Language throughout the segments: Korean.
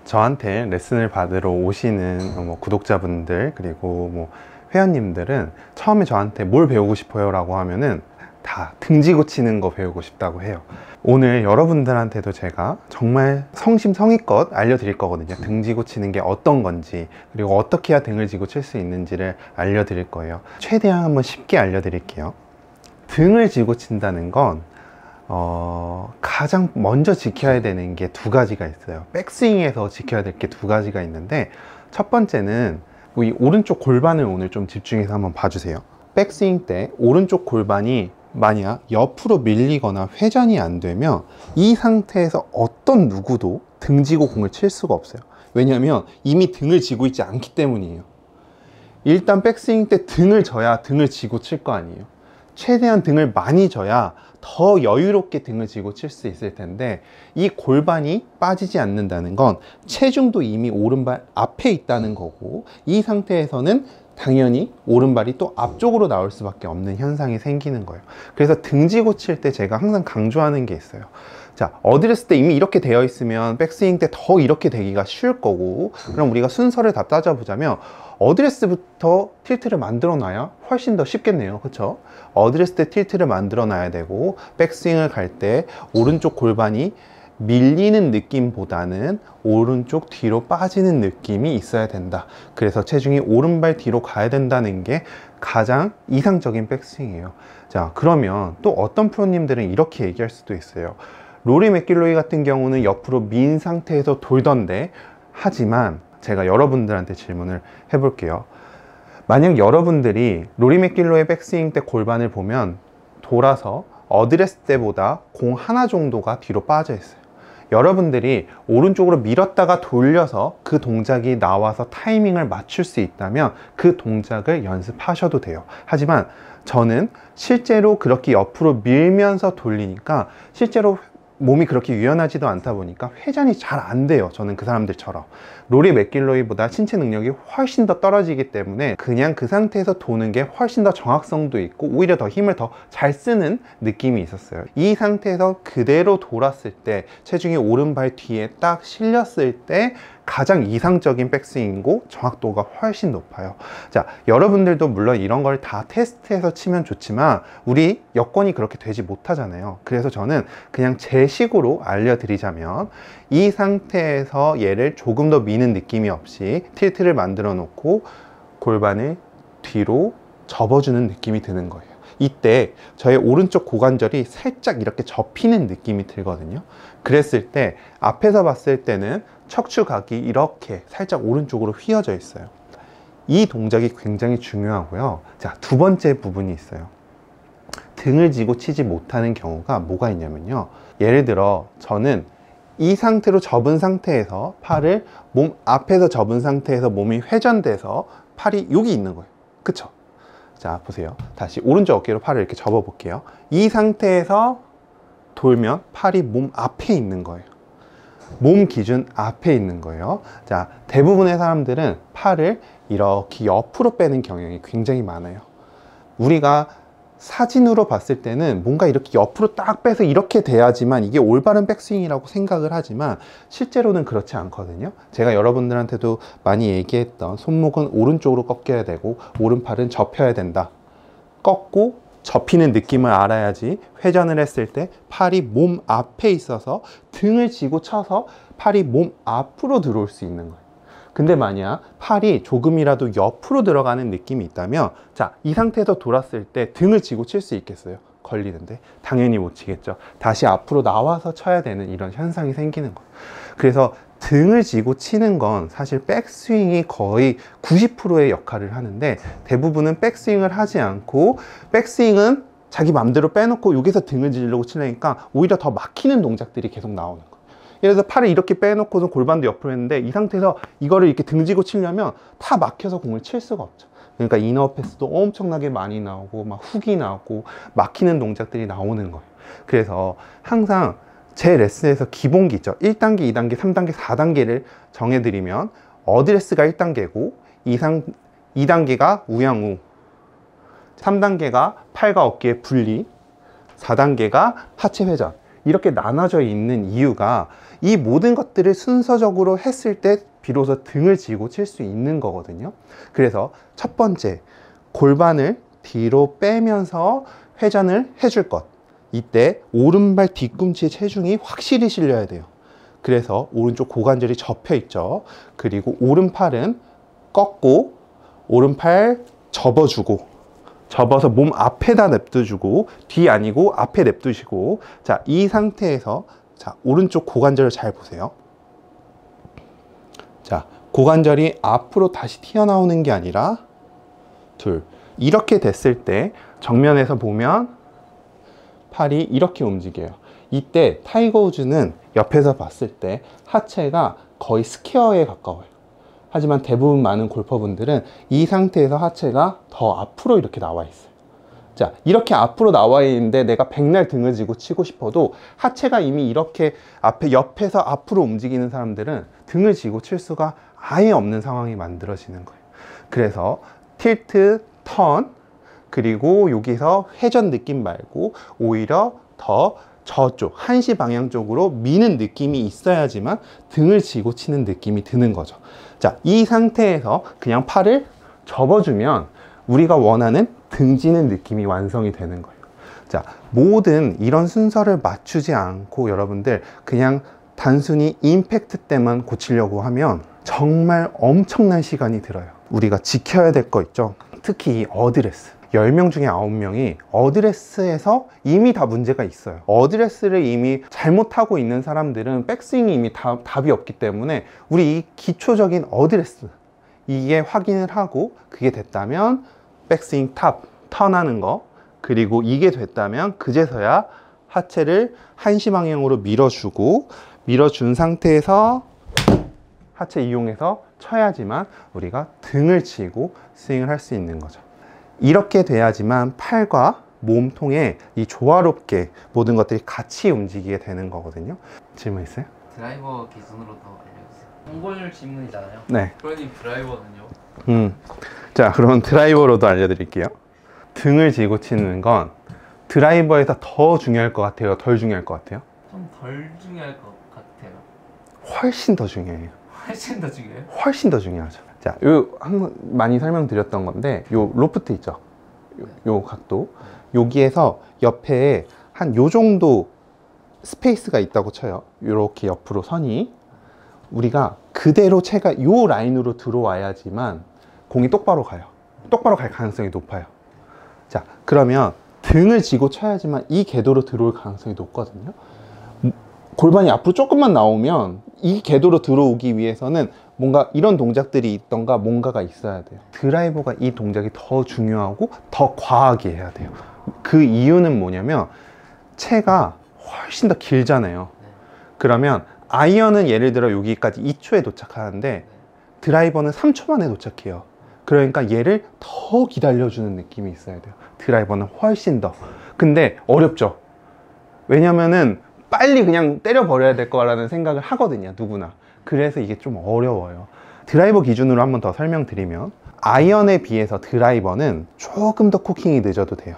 저한테 레슨을 받으러 오시는 구독자분들 그리고 회원님들은 처음에 저한테 뭘 배우고 싶어요 라고 하면은 다 등지 고치는 거 배우고 싶다고 해요. 오늘 여러분들한테도 제가 정말 성심성의껏 알려드릴 거거든요. 등지 고치는 게 어떤 건지, 그리고 어떻게 해야 등을 지고 칠 수 있는지를 알려드릴 거예요. 최대한 한번 쉽게 알려드릴게요. 등을 지고 친다는 건 가장 먼저 지켜야 되는 게 두 가지가 있어요. 백스윙에서 지켜야 될 게 두 가지가 있는데, 첫 번째는 이 오른쪽 골반을 오늘 좀 집중해서 한번 봐주세요. 백스윙 때 오른쪽 골반이 만약 옆으로 밀리거나 회전이 안 되면 이 상태에서 어떤 누구도 등지고 공을 칠 수가 없어요. 왜냐하면 이미 등을 지고 있지 않기 때문이에요. 일단 백스윙 때 등을 져야 등을 지고 칠 거 아니에요. 최대한 등을 많이 져야 더 여유롭게 등을 지고 칠 수 있을 텐데, 이 골반이 빠지지 않는다는 건 체중도 이미 오른발 앞에 있다는 거고, 이 상태에서는 당연히 오른발이 또 앞쪽으로 나올 수밖에 없는 현상이 생기는 거예요. 그래서 등지고 칠 때 제가 항상 강조하는 게 있어요. 자, 어드레스 때 이미 이렇게 되어 있으면 백스윙 때 더 이렇게 되기가 쉬울 거고, 그럼 우리가 순서를 다 따져보자면 어드레스부터 틸트를 만들어 놔야 훨씬 더 쉽겠네요. 그렇죠? 어드레스 때 틸트를 만들어 놔야 되고, 백스윙을 갈 때 오른쪽 골반이 밀리는 느낌보다는 오른쪽 뒤로 빠지는 느낌이 있어야 된다. 그래서 체중이 오른발 뒤로 가야 된다는 게 가장 이상적인 백스윙이에요. 자, 그러면 또 어떤 프로님들은 이렇게 얘기할 수도 있어요. 로리 맥길로이 같은 경우는 옆으로 민 상태에서 돌던데, 하지만 제가 여러분들한테 질문을 해볼게요. 만약 여러분들이 로리 맥길로이의 백스윙 때 골반을 보면 돌아서 어드레스 때보다 공 하나 정도가 뒤로 빠져 있어요. 여러분들이 오른쪽으로 밀었다가 돌려서 그 동작이 나와서 타이밍을 맞출 수 있다면 그 동작을 연습하셔도 돼요. 하지만 저는 실제로 그렇게 옆으로 밀면서 돌리니까 실제로 몸이 그렇게 유연하지도 않다 보니까 회전이 잘 안 돼요. 저는 그 사람들처럼 로리 맥길로이보다 신체 능력이 훨씬 더 떨어지기 때문에 그냥 그 상태에서 도는 게 훨씬 더 정확성도 있고 오히려 더 힘을 더 잘 쓰는 느낌이 있었어요. 이 상태에서 그대로 돌았을 때 체중이 오른발 뒤에 딱 실렸을 때 가장 이상적인 백스윙이고 정확도가 훨씬 높아요. 자, 여러분들도 물론 이런 걸 다 테스트해서 치면 좋지만 우리 여건이 그렇게 되지 못하잖아요. 그래서 저는 그냥 제 식으로 알려드리자면, 이 상태에서 얘를 조금 더 미는 느낌이 없이 틸트를 만들어 놓고 골반을 뒤로 접어주는 느낌이 드는 거예요. 이때 저의 오른쪽 고관절이 살짝 이렇게 접히는 느낌이 들거든요. 그랬을 때 앞에서 봤을 때는 척추각이 이렇게 살짝 오른쪽으로 휘어져 있어요. 이 동작이 굉장히 중요하고요. 자, 두 번째 부분이 있어요. 등을 지고 치지 못하는 경우가 뭐가 있냐면요. 예를 들어 저는 이 상태로 접은 상태에서 팔을 몸 앞에서 접은 상태에서 몸이 회전돼서 팔이 여기 있는 거예요. 그쵸? 자, 보세요. 다시 오른쪽 어깨로 팔을 이렇게 접어 볼게요. 이 상태에서 돌면 팔이 몸 앞에 있는 거예요. 몸 기준 앞에 있는 거예요. 자, 대부분의 사람들은 팔을 이렇게 옆으로 빼는 경향이 굉장히 많아요. 우리가 사진으로 봤을 때는 뭔가 이렇게 옆으로 딱 빼서 이렇게 돼야지만 이게 올바른 백스윙이라고 생각을 하지만 실제로는 그렇지 않거든요. 제가 여러분들한테도 많이 얘기했던 손목은 오른쪽으로 꺾여야 되고 오른팔은 접혀야 된다. 꺾고 접히는 느낌을 알아야지 회전을 했을 때 팔이 몸 앞에 있어서 등을 쥐고 쳐서 팔이 몸 앞으로 들어올 수 있는 거예요. 근데 만약 팔이 조금이라도 옆으로 들어가는 느낌이 있다면, 자, 이 상태에서 돌았을 때 등을 쥐고 칠 수 있겠어요? 걸리는데 당연히 못 치겠죠. 다시 앞으로 나와서 쳐야 되는 이런 현상이 생기는 거예요. 그래서 등을 쥐고 치는 건 사실 백스윙이 거의 90%의 역할을 하는데, 대부분은 백스윙을 하지 않고 백스윙은 자기 맘대로 빼놓고 여기서 등을 지려고 치려니까 오히려 더 막히는 동작들이 계속 나오는 거예요. 예를 들어서 팔을 이렇게 빼놓고서 골반도 옆으로 했는데 이 상태에서 이거를 이렇게 등지고 치려면 다 막혀서 공을 칠 수가 없죠. 그러니까 이너 패스도 엄청나게 많이 나오고 막 훅이 나오고 막히는 동작들이 나오는 거예요. 그래서 항상 제 레슨에서 기본기 있죠. 1단계, 2단계, 3단계, 4단계를 정해드리면 어드레스가 1단계고 2단계가 우양우, 3단계가 팔과 어깨의 분리, 4단계가 하체 회전, 이렇게 나눠져 있는 이유가 이 모든 것들을 순서적으로 했을 때 비로소 등을 쥐고 칠 수 있는 거거든요. 그래서 첫 번째, 골반을 뒤로 빼면서 회전을 해줄 것. 이때 오른발 뒤꿈치에 체중이 확실히 실려야 돼요. 그래서 오른쪽 고관절이 접혀 있죠. 그리고 오른팔은 꺾고 오른팔 접어주고, 접어서 몸 앞에다 냅두시고, 뒤 아니고 앞에 냅두시고, 자, 이 상태에서 자, 오른쪽 고관절을 잘 보세요. 자, 고관절이 앞으로 다시 튀어나오는 게 아니라 둘, 이렇게 됐을 때 정면에서 보면 팔이 이렇게 움직여요. 이때 타이거 우즈는 옆에서 봤을 때 하체가 거의 스퀘어에 가까워요. 하지만 대부분 많은 골퍼분들은 이 상태에서 하체가 더 앞으로 이렇게 나와 있어요. 자, 이렇게 앞으로 나와 있는데 내가 백날 등을 쥐고 치고 싶어도 하체가 이미 이렇게 옆에서 앞으로 움직이는 사람들은 등을 쥐고 칠 수가 아예 없는 상황이 만들어지는 거예요. 그래서 틸트, 턴, 그리고 여기서 회전 느낌 말고 오히려 더 저쪽 한시 방향 쪽으로 미는 느낌이 있어야지만 등을 쥐고 치는 느낌이 드는 거죠. 자, 이 상태에서 그냥 팔을 접어주면 우리가 원하는 등지는 느낌이 완성이 되는 거예요. 자, 모든 이런 순서를 맞추지 않고 여러분들 그냥 단순히 임팩트 때만 고치려고 하면 정말 엄청난 시간이 들어요. 우리가 지켜야 될 거 있죠. 특히 이 어드레스. 10명 중에 9명이 어드레스에서 이미 다 문제가 있어요. 어드레스를 이미 잘못하고 있는 사람들은 백스윙이 이미 답이 없기 때문에 우리 이 기초적인 어드레스, 이게 확인을 하고 그게 됐다면 백스윙 탑, 턴하는 거, 그리고 이게 됐다면 그제서야 하체를 한시 방향으로 밀어주고, 밀어준 상태에서 하체 이용해서 쳐야지만 우리가 등을 치고 스윙을 할 수 있는 거죠. 이렇게 돼야지만 팔과 몸통에 이 조화롭게 모든 것들이 같이 움직이게 되는 거거든요. 질문 있어요? 드라이버 기준으로 더 알려주세요. 몽골 질문이잖아요. 네. 그러니 드라이버는요? 자, 그러면 드라이버로도 알려드릴게요. 등을 쥐고 치는 건 드라이버에서 더 중요할 것 같아요? 덜 중요할 것 같아요? 좀 덜 중요할 것 같아요. 훨씬 더 중요해요. 훨씬 더 중요해요? 훨씬 더 중요하죠. 자, 요 항상 많이 설명드렸던 건데, 요 로프트 있죠? 요 각도. 여기에서 옆에 한 요 정도 스페이스가 있다고 쳐요. 요렇게 옆으로 선이. 우리가 그대로 채가 요 라인으로 들어와야지만 공이 똑바로 가요. 똑바로 갈 가능성이 높아요. 자, 그러면 등을 쥐고 쳐야지만 이 궤도로 들어올 가능성이 높거든요. 골반이 앞으로 조금만 나오면 이 궤도로 들어오기 위해서는 뭔가 이런 동작들이 있던가 뭔가가 있어야 돼요. 드라이버가 이 동작이 더 중요하고 더 과하게 해야 돼요. 그 이유는 뭐냐면 채가 훨씬 더 길잖아요. 그러면 아이언은 예를 들어 여기까지 2초에 도착하는데 드라이버는 3초 만에 도착해요. 그러니까 얘를 더 기다려주는 느낌이 있어야 돼요. 드라이버는 훨씬 더. 근데 어렵죠. 왜냐면은 빨리 그냥 때려버려야 될 거라는 생각을 하거든요, 누구나. 그래서 이게 좀 어려워요. 드라이버 기준으로 한번 더 설명드리면, 아이언에 비해서 드라이버는 조금 더 코킹이 늦어도 돼요.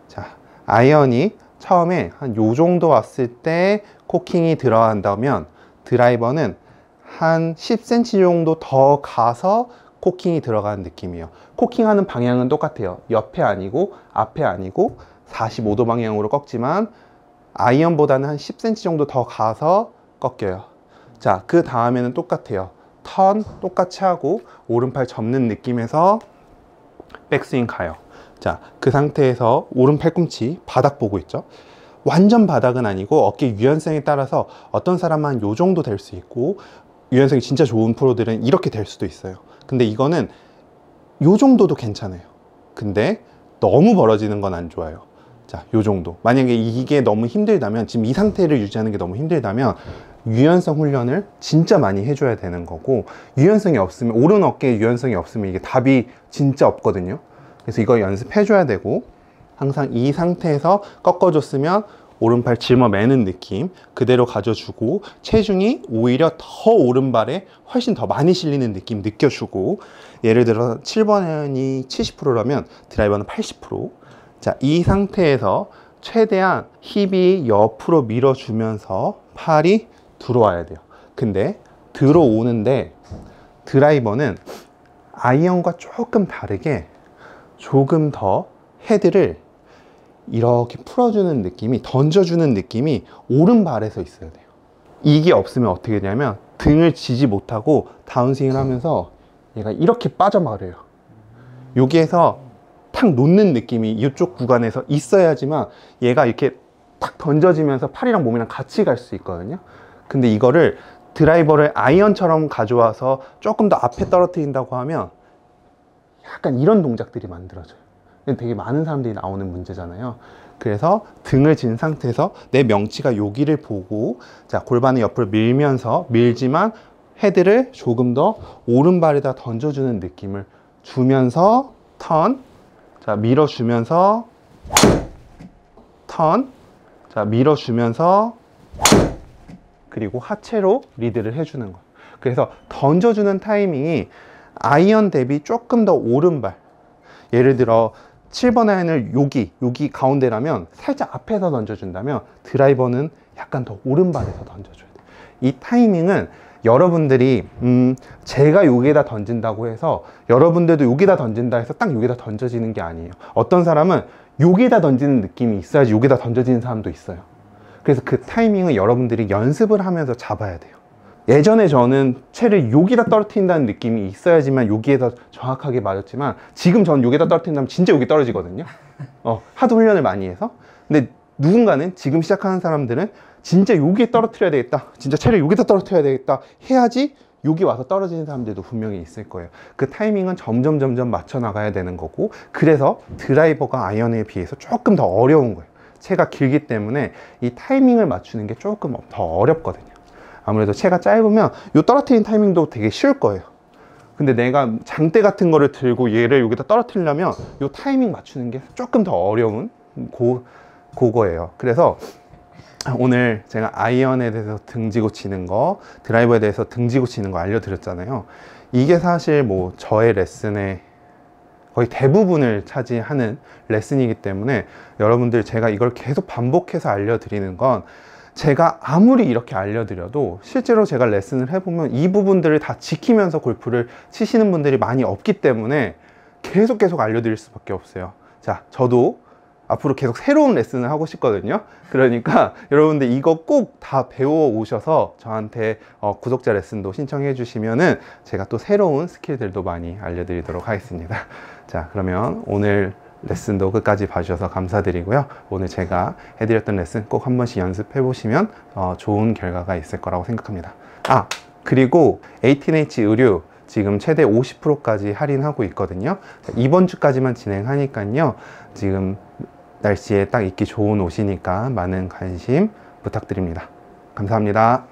자, 아이언이 처음에 한 요 정도 왔을 때 코킹이 들어간다면 드라이버는 한 10cm 정도 더 가서 코킹이 들어가는 느낌이에요. 코킹하는 방향은 똑같아요. 옆에 아니고 앞에 아니고 45도 방향으로 꺾지만 아이언보다는 한 10cm 정도 더 가서 꺾여요. 자, 그 다음에는 똑같아요. 턴 똑같이 하고 오른팔 접는 느낌에서 백스윙 가요. 자, 그 상태에서 오른 팔꿈치 바닥 보고 있죠. 완전 바닥은 아니고 어깨 유연성에 따라서 어떤 사람은 요 정도 될 수 있고, 유연성이 진짜 좋은 프로들은 이렇게 될 수도 있어요. 근데 이거는 요 정도도 괜찮아요. 근데 너무 벌어지는 건 안 좋아요. 자, 요 정도. 만약에 이게 너무 힘들다면, 지금 이 상태를 유지하는 게 너무 힘들다면 유연성 훈련을 진짜 많이 해줘야 되는 거고, 유연성이 없으면, 오른 어깨에 유연성이 없으면 이게 답이 진짜 없거든요. 그래서 이거 연습해줘야 되고, 항상 이 상태에서 꺾어줬으면 오른팔 짊어매는 느낌 그대로 가져주고, 체중이 오히려 더 오른발에 훨씬 더 많이 실리는 느낌 느껴주고, 예를 들어 7번이 70%라면 드라이버는 80%. 자, 이 상태에서 최대한 힙이 옆으로 밀어주면서 팔이 들어와야 돼요. 근데 들어오는데 드라이버는 아이언과 조금 다르게 조금 더 헤드를 이렇게 풀어주는 느낌이, 던져주는 느낌이 오른발에서 있어야 돼요. 이게 없으면 어떻게 되냐면 등을 지지 못하고 다운스윙을 하면서 얘가 이렇게 빠져버려요. 여기에서 탁 놓는 느낌이 이쪽 구간에서 있어야지만 얘가 이렇게 탁 던져지면서 팔이랑 몸이랑 같이 갈 수 있거든요. 근데 이거를 드라이버를 아이언처럼 가져와서 조금 더 앞에 떨어뜨린다고 하면 약간 이런 동작들이 만들어져요. 되게 많은 사람들이 나오는 문제잖아요. 그래서 등을 진 상태에서 내 명치가 여기를 보고, 자, 골반의 옆을 밀지만 헤드를 조금 더 오른발에다 던져주는 느낌을 주면서 턴, 자, 밀어주면서 턴, 자, 밀어주면서, 그리고 하체로 리드를 해주는 거예요. 그래서 던져주는 타이밍이 아이언 대비 조금 더 오른발, 예를 들어 7번 아이언을 여기 가운데라면 살짝 앞에서 던져준다면 드라이버는 약간 더 오른발에서 던져줘야 돼요. 이 타이밍은 여러분들이 제가 여기에다 던진다고 해서 여러분들도 여기다 던진다 해서 딱 여기다 던져지는 게 아니에요. 어떤 사람은 여기다 던지는 느낌이 있어야지 여기다 던져지는 사람도 있어요. 그래서 그 타이밍은 여러분들이 연습을 하면서 잡아야 돼요. 예전에 저는 채를 여기다 떨어뜨린다는 느낌이 있어야지만 여기에다 정확하게 맞았지만, 지금 저는 여기다 떨어뜨린다면 진짜 여기 떨어지거든요. 하도 훈련을 많이 해서. 근데 누군가는, 지금 시작하는 사람들은 진짜 여기에 떨어뜨려야 되겠다, 진짜 채를 여기다 떨어뜨려야 되겠다 해야지 여기 와서 떨어지는 사람들도 분명히 있을 거예요. 그 타이밍은 점점 맞춰 나가야 되는 거고, 그래서 드라이버가 아이언에 비해서 조금 더 어려운 거예요. 채가 길기 때문에 이 타이밍을 맞추는 게 조금 더 어렵거든요. 아무래도 채가 짧으면 요 떨어뜨리는 타이밍도 되게 쉬울 거예요. 근데 내가 장대 같은 거를 들고 얘를 여기다 떨어뜨리려면 요 타이밍 맞추는 게 조금 더 어려운 그거예요. 그래서 오늘 제가 아이언에 대해서 등지고 치는 거, 드라이버에 대해서 등지고 치는 거 알려드렸잖아요. 이게 사실 뭐 저의 레슨의 거의 대부분을 차지하는 레슨이기 때문에 여러분들, 제가 이걸 계속 반복해서 알려드리는 건, 제가 아무리 이렇게 알려드려도 실제로 제가 레슨을 해보면 이 부분들을 다 지키면서 골프를 치시는 분들이 많이 없기 때문에 계속 알려드릴 수밖에 없어요. 자, 저도 앞으로 계속 새로운 레슨을 하고 싶거든요. 그러니까 여러분들 이거 꼭 다 배워 오셔서 저한테 구독자 레슨도 신청해 주시면은 제가 또 새로운 스킬들도 많이 알려드리도록 하겠습니다. 자, 그러면 오늘 레슨도 끝까지 봐주셔서 감사드리고요. 오늘 제가 해드렸던 레슨 꼭 한 번씩 연습해 보시면 좋은 결과가 있을 거라고 생각합니다. 그리고 18H 의류 지금 최대 50%까지 할인하고 있거든요. 자, 이번 주까지만 진행하니까요. 지금 날씨에 딱 입기 좋은 옷이니까 많은 관심 부탁드립니다. 감사합니다.